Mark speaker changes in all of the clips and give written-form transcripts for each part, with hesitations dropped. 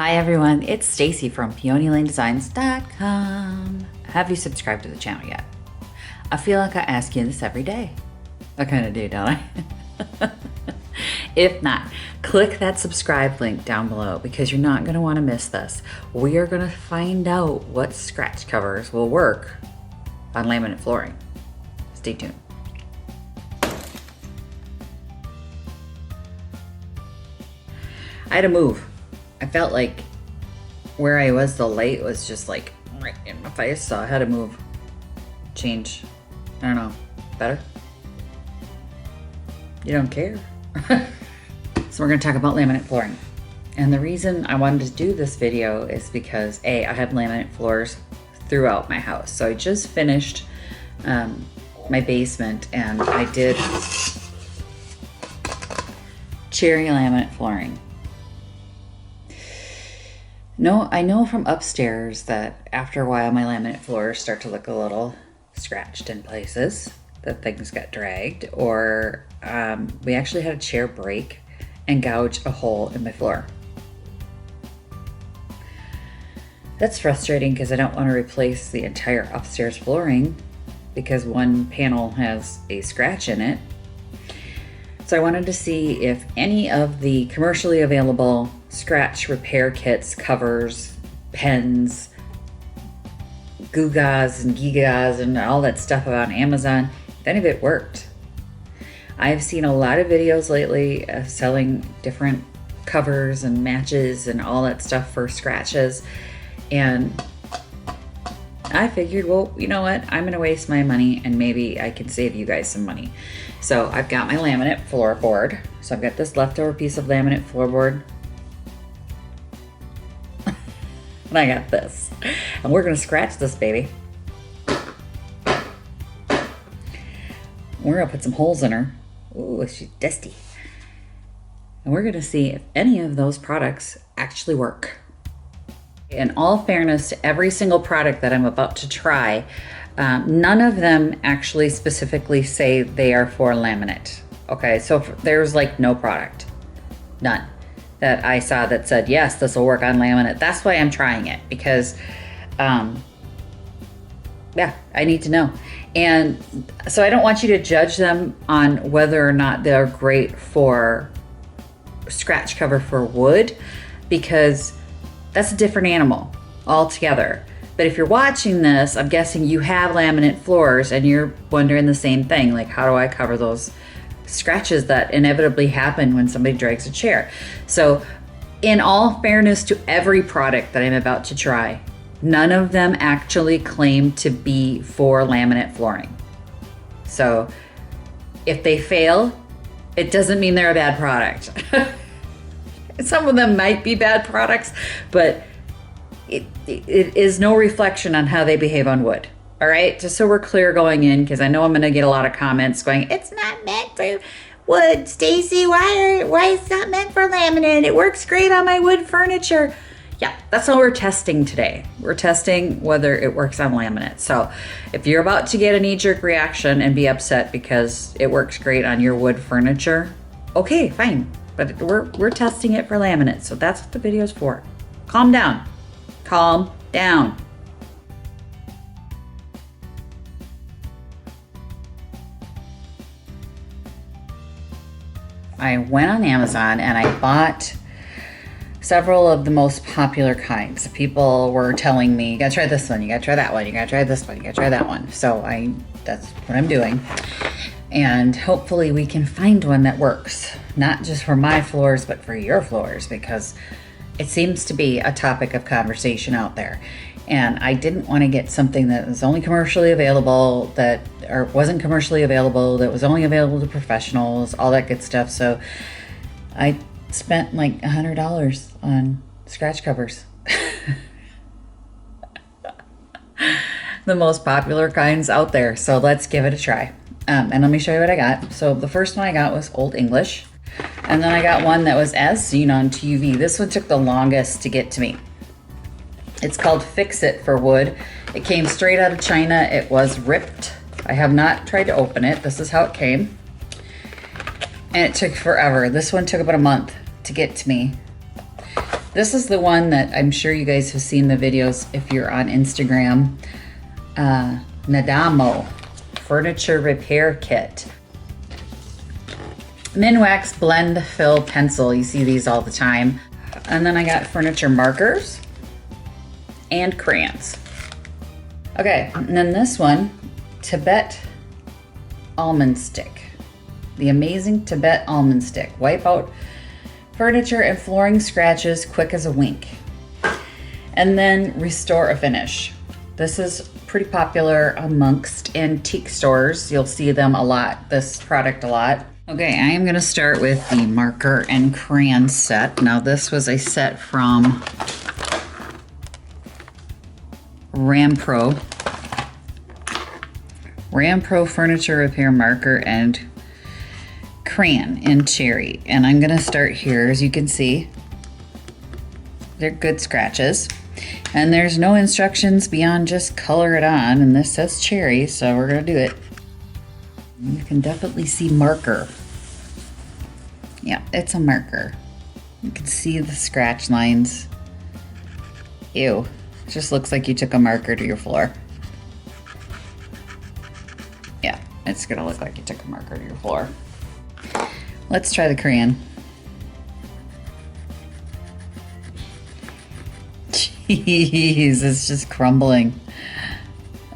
Speaker 1: Hi everyone, it's Stacy from PeonyLaneDesigns.com. Have you subscribed to the channel yet? I feel like I ask you this every day. I kind of do, don't I? If not, click that subscribe link down below because you're not going to want to miss this. We are going to find out what scratch covers will work on laminate flooring. Stay tuned. I had to move. I felt like where I was, the light was just like right in my face, so I had to move, change. I don't know, better? You don't care. So we're gonna talk about laminate flooring. And the reason I wanted to do this video is because I have laminate floors throughout my house. So I just finished my basement and I did cherry laminate flooring. No, I know from upstairs that after a while my laminate floors start to look a little scratched in places, that things got dragged, or we actually had a chair break and gouge a hole in my floor. That's frustrating because I don't want to replace the entire upstairs flooring because one panel has a scratch in it. So I wanted to see if any of the commercially available scratch repair kits, covers, pens, Gugas and Gigas and all that stuff on Amazon, if any of it worked. I've seen a lot of videos lately of selling different covers and matches and all that stuff for scratches. And I figured, well, you know what? I'm gonna waste my money and maybe I can save you guys some money. So I've got my laminate floorboard. So I've got this leftover piece of laminate floorboard. And I got this. And we're gonna scratch this baby. We're gonna put some holes in her. Ooh, she's dusty. And we're gonna see if any of those products actually work. In all fairness to every single product that I'm about to try, none of them actually specifically say they are for laminate. Okay, so there's like no product, none, that I saw that said, yes, this will work on laminate. That's why I'm trying it because, yeah, I need to know. And so I don't want you to judge them on whether or not they're great for scratch cover for wood because that's a different animal altogether. But if you're watching this, I'm guessing you have laminate floors and you're wondering the same thing, like how do I cover those scratches that inevitably happen when somebody drags a chair? So in all fairness to every product that I'm about to try, none of them actually claim to be for laminate flooring. So if they fail, it doesn't mean they're a bad product. Some of them might be bad products, but it is no reflection on how they behave on wood. All right, just so we're clear going in, because I know I'm going to get a lot of comments going, it's not meant for wood, Stacy. Why is it not meant for laminate? It works great on my wood furniture. Yeah, that's what we're testing today. We're testing whether it works on laminate. So if you're about to get a knee-jerk reaction and be upset because it works great on your wood furniture, okay, fine. But we're testing it for laminate, so that's what the video's for. Calm down. Calm down. I went on Amazon and I bought several of the most popular kinds. People were telling me, you gotta try this one, you gotta try that one, you gotta try this one, you gotta try that one. So that's what I'm doing. And hopefully we can find one that works, not just for my floors, but for your floors, because it seems to be a topic of conversation out there. And I didn't want to get something that was only commercially available, or wasn't commercially available, that was only available to professionals, all that good stuff. So I spent like $100 on scratch covers. The most popular kinds out there. So let's give it a try. And let me show you what I got. So the first one I got was Old English. And then I got one that was as seen on TV. This one took the longest to get to me. It's called Fix It for wood. It came straight out of China. It was ripped. I have not tried to open it. This is how it came. And it took forever. This one took about a month to get to me. This is the one that I'm sure you guys have seen the videos if you're on Instagram. Nadamo Furniture Repair Kit. Minwax Blend Fill Pencil. You see these all the time. And then I got furniture markers and crayons. Okay, and then this one, Tibet Almond Stick. The amazing Tibet Almond Stick. Wipe out furniture and flooring scratches quick as a wink. And then Restore a Finish. This is pretty popular amongst antique stores. You'll see them a lot, this product a lot. Okay, I am gonna start with the marker and crayon set. Now this was a set from Rampro Furniture Repair Marker and Crayon in Cherry. And I'm gonna start here. As you can see, they're good scratches. And there's no instructions beyond just color it on. And this says cherry, so we're gonna do it. You can definitely see marker. Yeah, it's a marker. You can see the scratch lines. Ew, it just looks like you took a marker to your floor. Yeah, it's gonna look like you took a marker to your floor. Let's try the crayon. Jeez, it's just crumbling.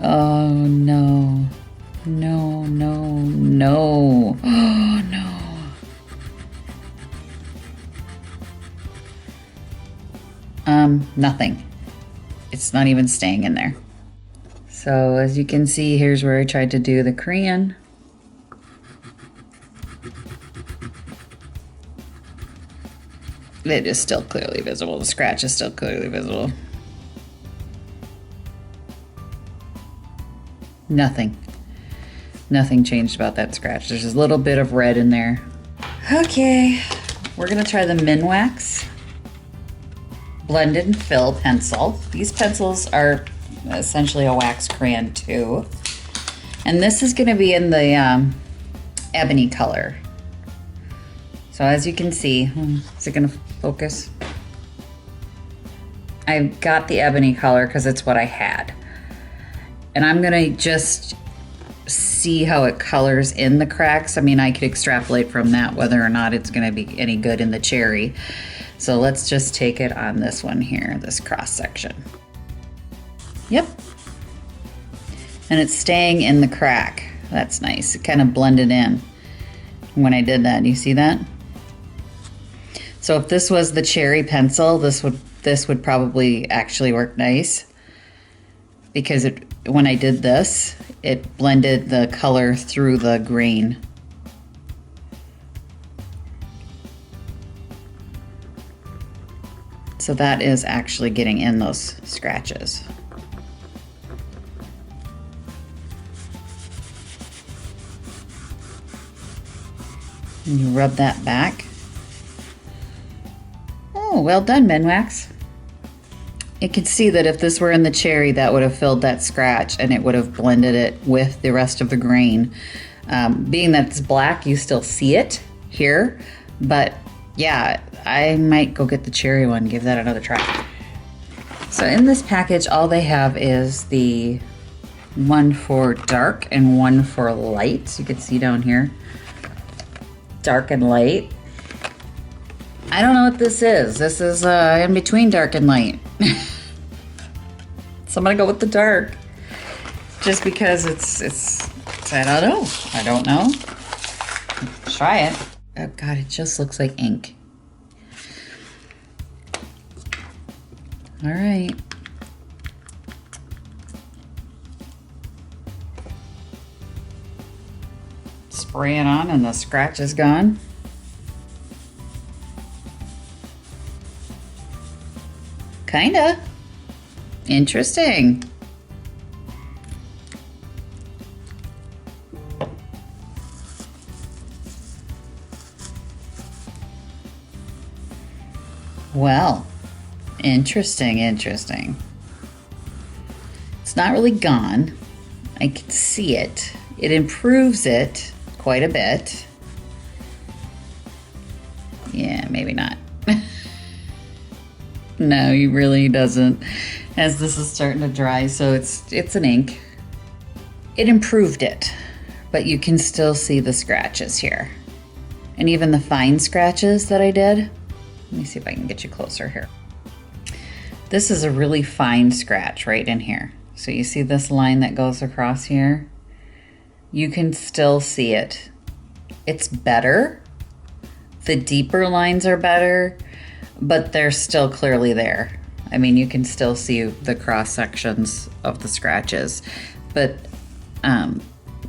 Speaker 1: Oh no. No, no, no. Oh no. Nothing. It's not even staying in there. So as you can see, here's where I tried to do the crayon. It is still clearly visible. The scratch is still clearly visible. Nothing. Nothing changed about that scratch. There's a little bit of red in there. Okay, we're gonna try the Minwax Blend and Fill pencil. These pencils are essentially a wax crayon too. And this is gonna be in the ebony color. So as you can see, is it gonna focus? I got the ebony color because it's what I had. And I'm gonna just see how it colors in the cracks. I mean, I could extrapolate from that whether or not it's gonna be any good in the cherry. So let's just take it on this one here, this cross section. Yep. And it's staying in the crack. That's nice. It kind of blended in when I did that. You see that? So if this was the cherry pencil, this would probably actually work nice, because when I did this, it blended the color through the grain. So that is actually getting in those scratches. And you rub that back. Oh, well done, Minwax. You can see that if this were in the cherry, that would have filled that scratch and it would have blended it with the rest of the grain. Being that it's black, you still see it here, but yeah, I might go get the cherry one, give that another try. So in this package, all they have is the one for dark and one for light. So you can see down here, dark and light. I don't know what this is. This is in between dark and light. So I'm gonna go with the dark, just because it's I don't know. Try it. Oh God, it just looks like ink. All right. Spray it on and the scratch is gone. Kinda. Interesting. Well, interesting. It's not really gone. I can see it. It improves it quite a bit. Yeah, maybe not. No, he really doesn't, as this is starting to dry, so it's an ink. It improved it, but you can still see the scratches here. And even the fine scratches that I did. Let me see if I can get you closer here. This is a really fine scratch right in here. So you see this line that goes across here? You can still see it. It's better. The deeper lines are better, but they're still clearly there. I mean, you can still see the cross sections of the scratches, but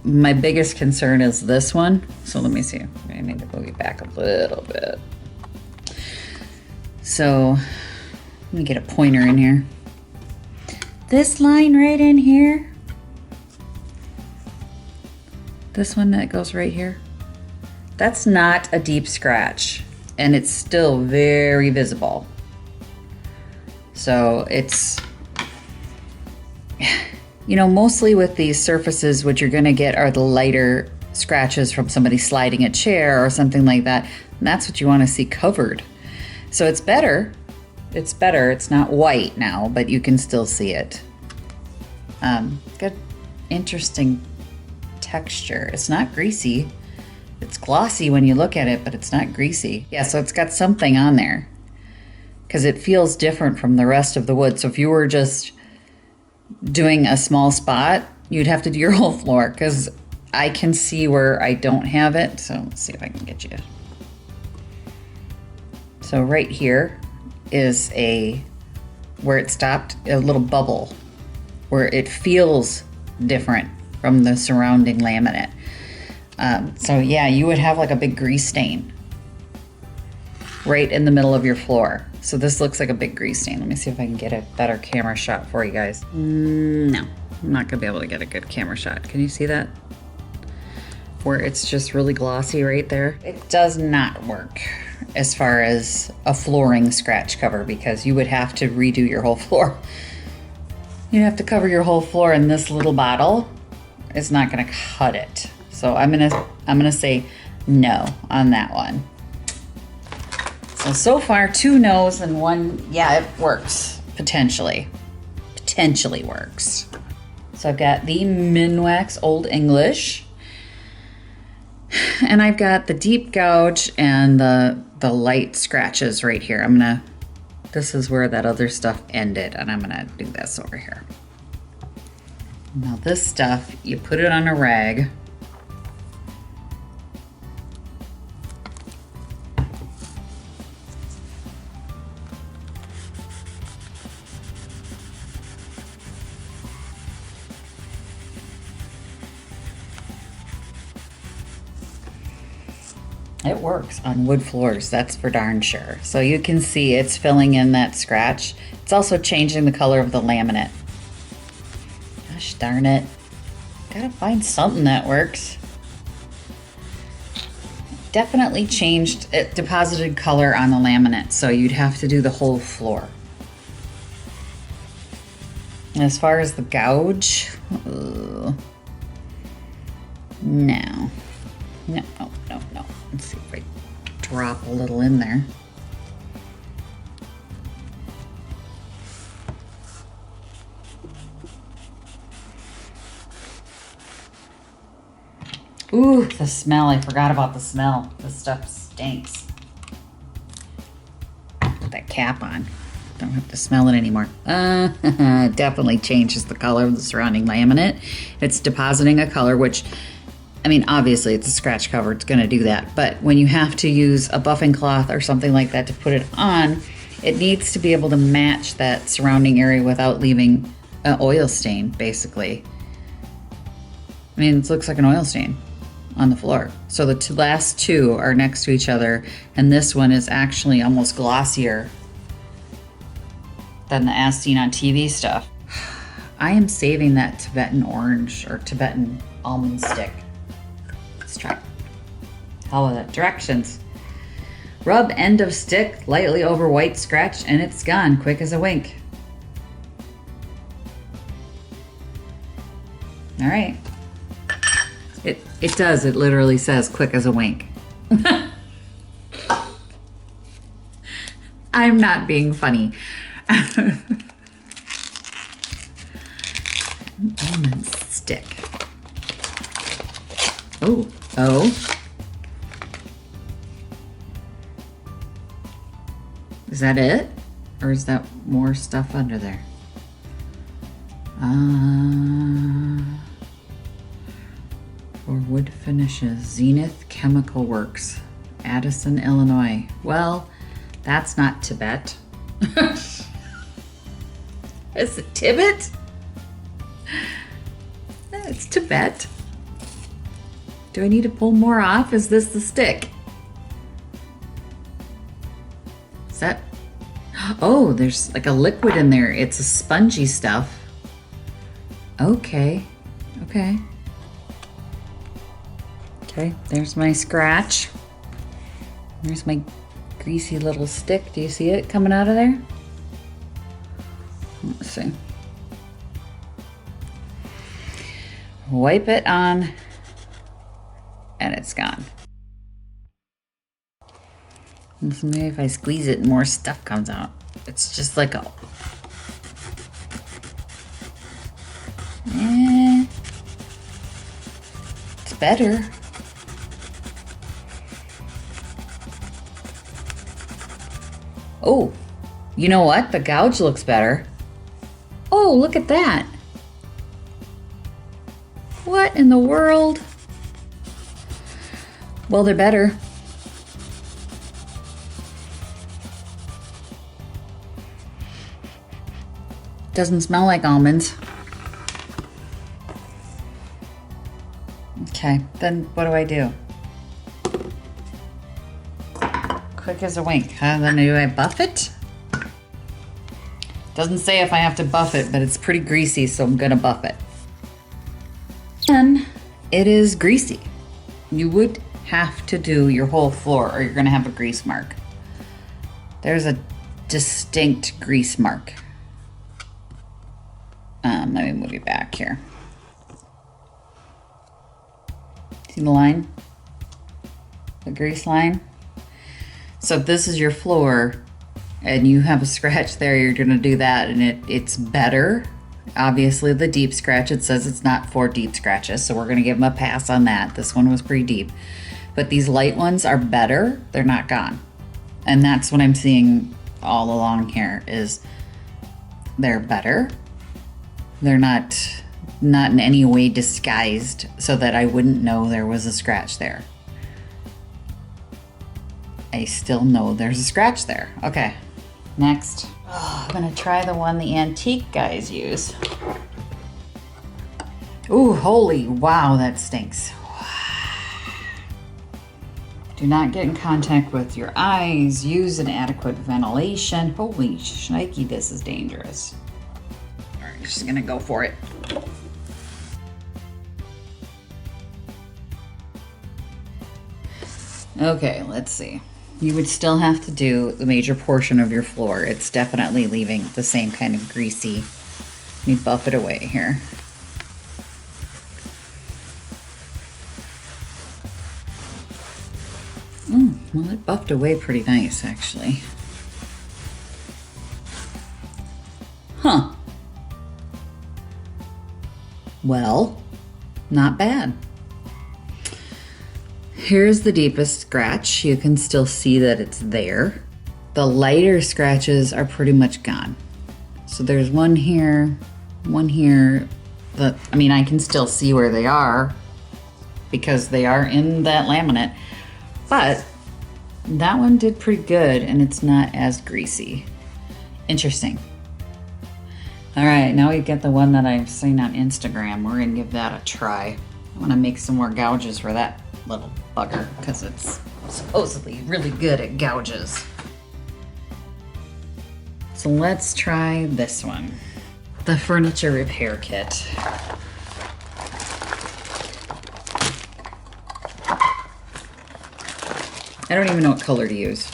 Speaker 1: my biggest concern is this one. So let me see. I need to move you back a little bit. So let me get a pointer in here. This line right in here, this one that goes right here, that's not a deep scratch, and it's still very visible. So it's, you know, mostly with these surfaces, what you're gonna get are the lighter scratches from somebody sliding a chair or something like that. And that's what you wanna see covered. So it's better. It's better. It's not white now, but you can still see it. Good, interesting texture. It's not greasy. It's glossy when you look at it, but it's not greasy. Yeah, so it's got something on there because it feels different from the rest of the wood. So if you were just doing a small spot, you'd have to do your whole floor, because I can see where I don't have it. So let's see if I can get you. So right here is where it stopped, a little bubble where it feels different from the surrounding laminate. So yeah, you would have like a big grease stain right in the middle of your floor. So this looks like a big grease stain. Let me see if I can get a better camera shot for you guys. No, I'm not gonna be able to get a good camera shot. Can you see that? Where it's just really glossy right there. It does not work as far as a flooring scratch cover, because you would have to redo your whole floor. You'd have to cover your whole floor, and this little bottle is not gonna cut it. So I'm gonna say no on that one. So far 2 no's and 1, yeah, it works, potentially works. So I've got the Minwax Old English, and I've got the deep gouge and the light scratches right here. This is where that other stuff ended, and I'm gonna do this over here. Now this stuff, you put it on a rag. It works on wood floors, that's for darn sure. So you can see it's filling in that scratch. It's also changing the color of the laminate. Gosh darn it. Gotta find something that works. Definitely changed, it deposited color on the laminate, so you'd have to do the whole floor. And as far as the gouge, no. Let's see if I drop a little in there. Ooh, the smell. I forgot about the smell. This stuff stinks. Put that cap on. Don't have to smell it anymore. It definitely changes the color of the surrounding laminate. It's depositing a color, which, I mean, obviously it's a scratch cover, it's gonna do that. But when you have to use a buffing cloth or something like that to put it on, it needs to be able to match that surrounding area without leaving an oil stain, basically. I mean, it looks like an oil stain on the floor. So the last 2 are next to each other, and this one is actually almost glossier than the as seen on TV stuff. I am saving that Tibetan orange or Tibetan almond stick. Let's try. Follow the directions. Rub end of stick lightly over white scratch and it's gone quick as a wink. All right. It does. It literally says quick as a wink. I'm not being funny. Almond stick. Oh, oh. Is that it? Or is that more stuff under there? For wood finishes, Zenith Chemical Works, Addison, Illinois. Well, that's not Tibet. Is it Tibet? It's Tibet. Do I need to pull more off? Is this the stick? Is that? Oh, there's like a liquid in there. It's a spongy stuff. Okay. Okay. Okay, there's my scratch. There's my greasy little stick. Do you see it coming out of there? Let's see. Wipe it on, and it's gone. And so maybe if I squeeze it, more stuff comes out. It's just like a... it's better. Oh, you know what? The gouge looks better. Oh, look at that. What in the world? Well, they're better. Doesn't smell like almonds. Okay, then what do? Quick as a wink. Then do I buff it? Doesn't say if I have to buff it, but it's pretty greasy, so I'm gonna buff it. And it is greasy. You would have to do your whole floor or you're gonna have a grease mark. There's a distinct grease mark. Let me move you back here. See the line? The grease line? So if this is your floor and you have a scratch there, you're gonna do that and it's better. Obviously the deep scratch, it says it's not for deep scratches, so we're gonna give them a pass on that. This one was pretty deep. But these light ones are better, they're not gone. And that's what I'm seeing all along here is they're better. They're not in any way disguised so that I wouldn't know there was a scratch there. I still know there's a scratch there. Okay, next. Oh, I'm gonna try the one the antique guys use. Ooh, holy wow, that stinks. Do not get in contact with your eyes. Use an adequate ventilation. Holy shnikey, this is dangerous. All right, just gonna go for it. Okay, let's see. You would still have to do the major portion of your floor. It's definitely leaving the same kind of greasy. Let me buff it away here. Well, it buffed away pretty nice, actually. Huh. Well, not bad. Here's the deepest scratch. You can still see that it's there. The lighter scratches are pretty much gone. So there's one here. I mean, I can still see where they are because they are in that laminate, but that one did pretty good and it's not as greasy. Interesting. All right, now we get the one that I've seen on Instagram. We're gonna give that a try. I wanna make some more gouges for that little bugger because it's supposedly really good at gouges. So let's try this one. The furniture repair kit. I don't even know what color to use.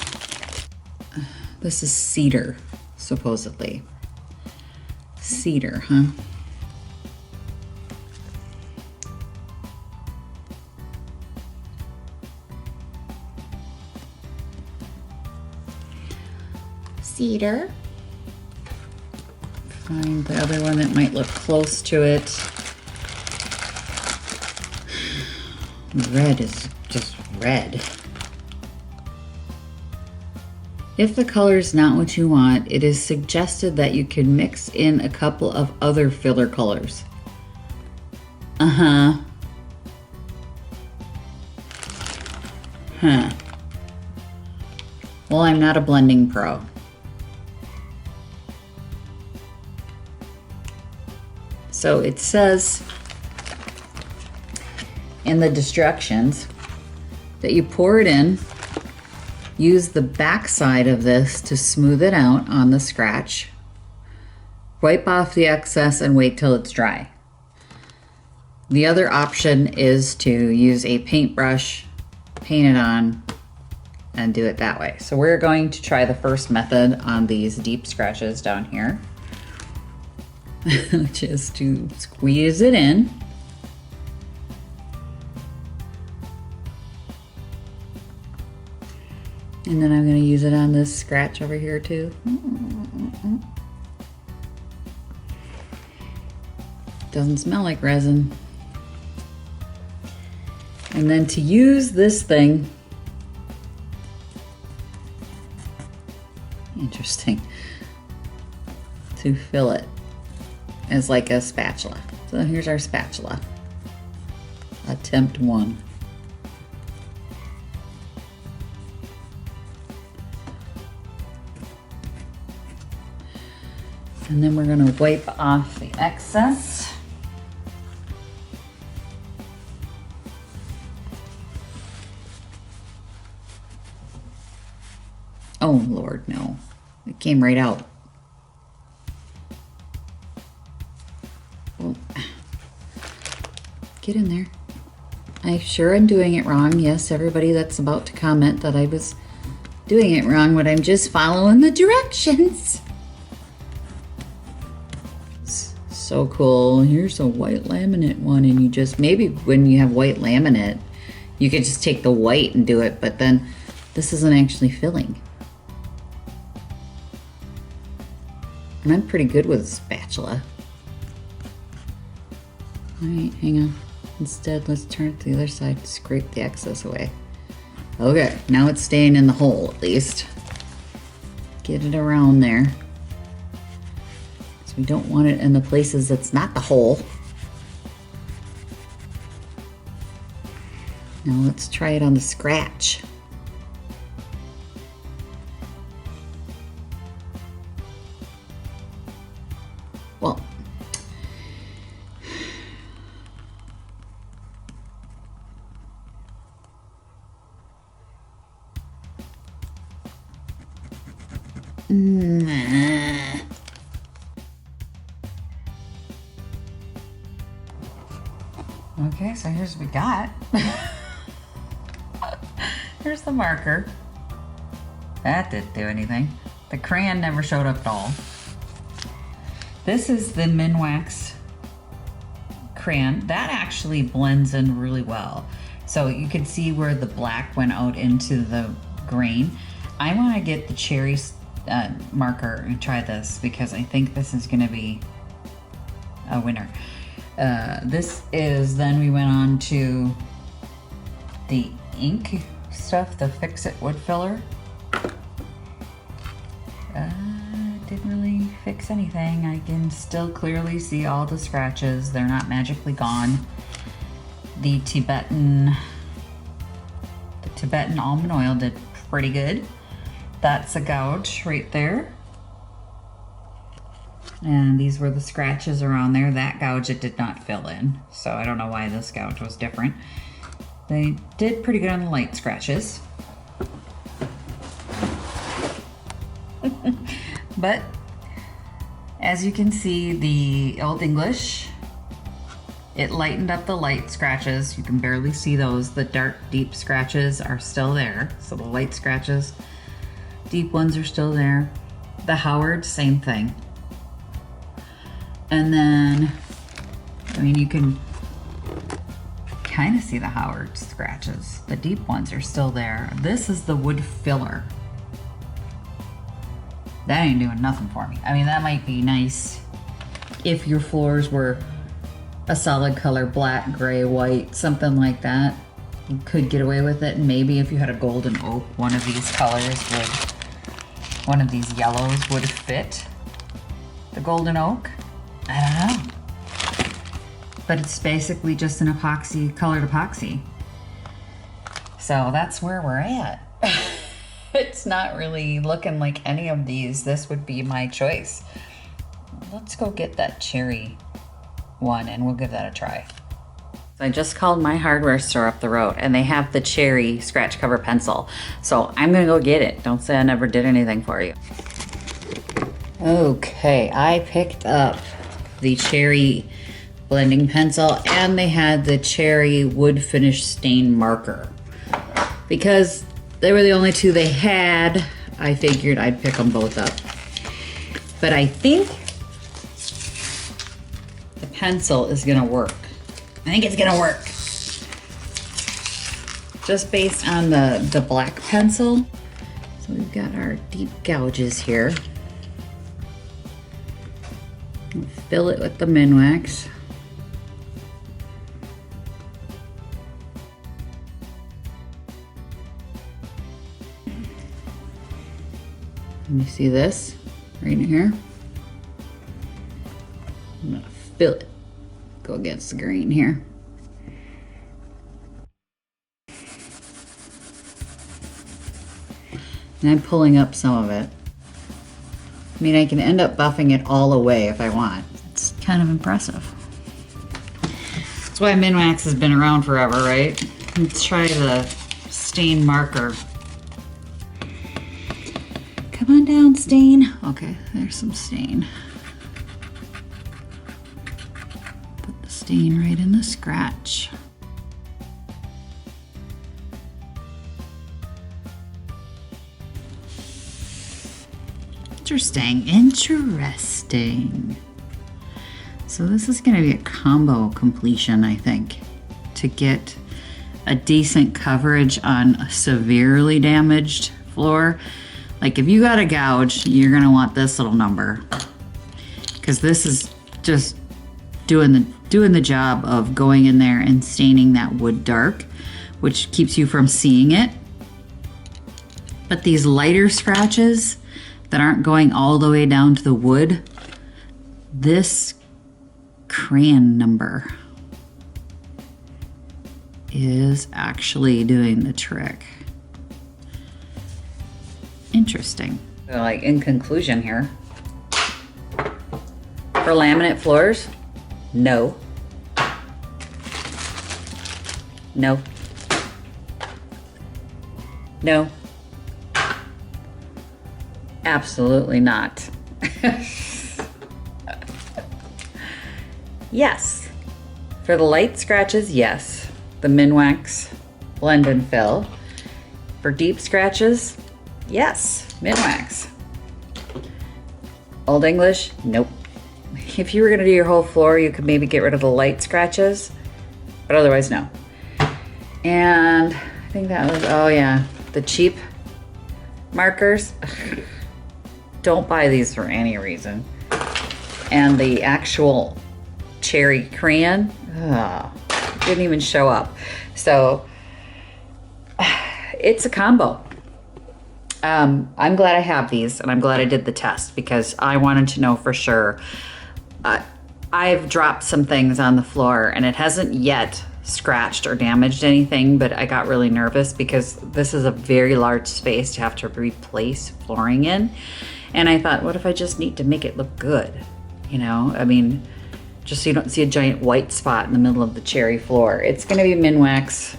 Speaker 1: This is cedar, supposedly. Cedar, huh?
Speaker 2: cedar.
Speaker 1: Find the other one that might look close to it. Red is just red. If the color is not what you want, it is suggested that you can mix in a couple of other filler colors. Huh. Well, I'm not a blending pro. So it says in the instructions that you pour it in, use the back side of this to smooth it out on the scratch, wipe off the excess and wait till it's dry. The other option is to use a paintbrush, paint it on, and do it that way. So we're going to try the first method on these deep scratches down here, which is to squeeze it in. And then I'm going to use it on this scratch over here too. Doesn't smell like resin. And then to use this thing, interesting, to fill it as like a spatula. So here's our spatula. Attempt 1. And then we're going to wipe off the excess. Oh Lord, no. It came right out. Well, get in there. I'm sure I'm doing it wrong. Yes, everybody that's about to comment that I was doing it wrong, but I'm just following the directions. It's so cool. Here's a white laminate one, and you just, maybe when you have white laminate, you could just take the white and do it, but then this isn't actually filling. And I'm pretty good with a spatula. All right, hang on. Instead, let's turn it to the other side to scrape the excess away. Okay, now it's staying in the hole at least. Get it around there. So we don't want it in the places that's not the hole. Now let's try it on the scratch. Well, okay, so here's what we got. Here's the marker. That didn't do anything. The crayon never showed up at all. This is the Minwax crayon. That actually blends in really well. So you can see where the black went out into the grain. I want to get the cherry marker and try this because I think this is going to be a winner. This is, then we went on to the ink stuff, the Fix-It wood filler. Didn't really fix anything. I can still clearly see all the scratches. They're not magically gone. The Tibetan almond oil did pretty good. That's a gouge right there. And these were the scratches around there. That gouge it did not fill in. So I don't know why this gouge was different. They did pretty good on the light scratches. But as you can see, the Old English, it lightened up the light scratches. You can barely see those. The dark, deep scratches are still there. So the light scratches, deep ones are still there. The Howard, same thing. And then, I mean, you can kind of see the Howard scratches. The deep ones are still there. This is the wood filler. That ain't doing nothing for me. I mean, that might be nice if your floors were a solid color, black, gray, white, something like that. You could get away with it. And maybe if you had a golden oak, one of these yellows would fit the golden oak. I don't know. But it's basically just an epoxy, colored epoxy. So that's where we're at. It's not really looking like any of these. This would be my choice. Let's go get that cherry one and we'll give that a try. So I just called my hardware store up the road and they have the cherry scratch cover pencil. So I'm gonna go get it. Don't say I never did anything for you. Okay, I picked up the cherry blending pencil and they had the cherry wood finish stain marker. Because they were the only two they had, I figured I'd pick them both up. But I think the pencil is gonna work. I think it's gonna work. Just based on the black pencil. So we've got our deep gouges here. We'll fill it with the Minwax. You see this right in here? I'm gonna fill it. Go against the green here. And I'm pulling up some of it. I mean, I can end up buffing it all away if I want. It's kind of impressive. That's why Minwax has been around forever, right? Let's try the stain marker. Come on down, stain. Okay, there's some stain. Put the stain right in the scratch. Interesting. So this is gonna be a combo completion, I think, to get a decent coverage on a severely damaged floor. Like if you got a gouge, you're gonna want this little number because this is just doing the job of going in there and staining that wood dark, which keeps you from seeing it. But these lighter scratches that aren't going all the way down to the wood, this crayon number is actually doing the trick. Interesting. So like in conclusion here, for laminate floors, no. No. No. Absolutely not. Yes. For the light scratches, yes. The Minwax blend and fill. For deep scratches, yes, Minwax. Old English, nope. If you were gonna do your whole floor, you could maybe get rid of the light scratches, but otherwise, no. And I think that was, oh yeah, the cheap markers. Don't buy these for any reason. And the actual cherry crayon, didn't even show up. So it's a combo. I'm glad I have these and I'm glad I did the test because I wanted to know for sure. I've dropped some things on the floor and it hasn't yet scratched or damaged anything, but I got really nervous because this is a very large space to have to replace flooring in. And I thought, what if I just need to make it look good? You know, I mean, just so you don't see a giant white spot in the middle of the cherry floor. It's gonna be Minwax.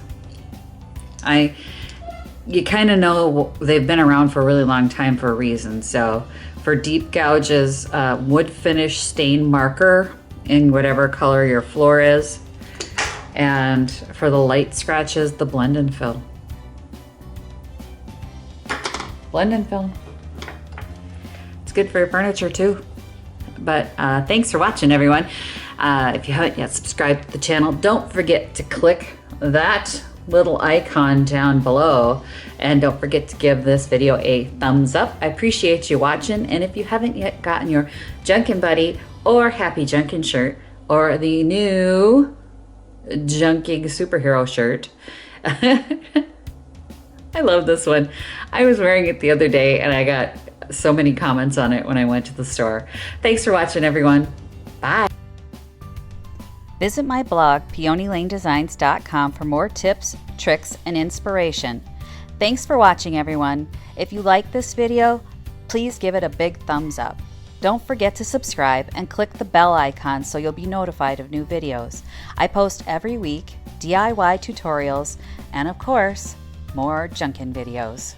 Speaker 1: You kind of know they've been around for a really long time for a reason. So for deep gouges, wood finish stain marker in whatever color your floor is. And for the light scratches, the blend and fill. Blend and fill. It's good for your furniture too. But thanks for watching, everyone. If you haven't yet subscribed to the channel, don't forget to click that little icon down below. And don't forget to give this video a thumbs up. I appreciate you watching. And if you haven't yet gotten your Junkin' Buddy or Happy Junkin' shirt or the new Junking Superhero shirt, I love this one. I was wearing it the other day and I got so many comments on it when I went to the store. Thanks for watching, everyone. Bye.
Speaker 2: Visit my blog, peonylanedesigns.com, for more tips, tricks, and inspiration. Thanks for watching, everyone. If you like this video, please give it a big thumbs up. Don't forget to subscribe and click the bell icon so you'll be notified of new videos. I post every week DIY tutorials and, of course, more Junkin' videos.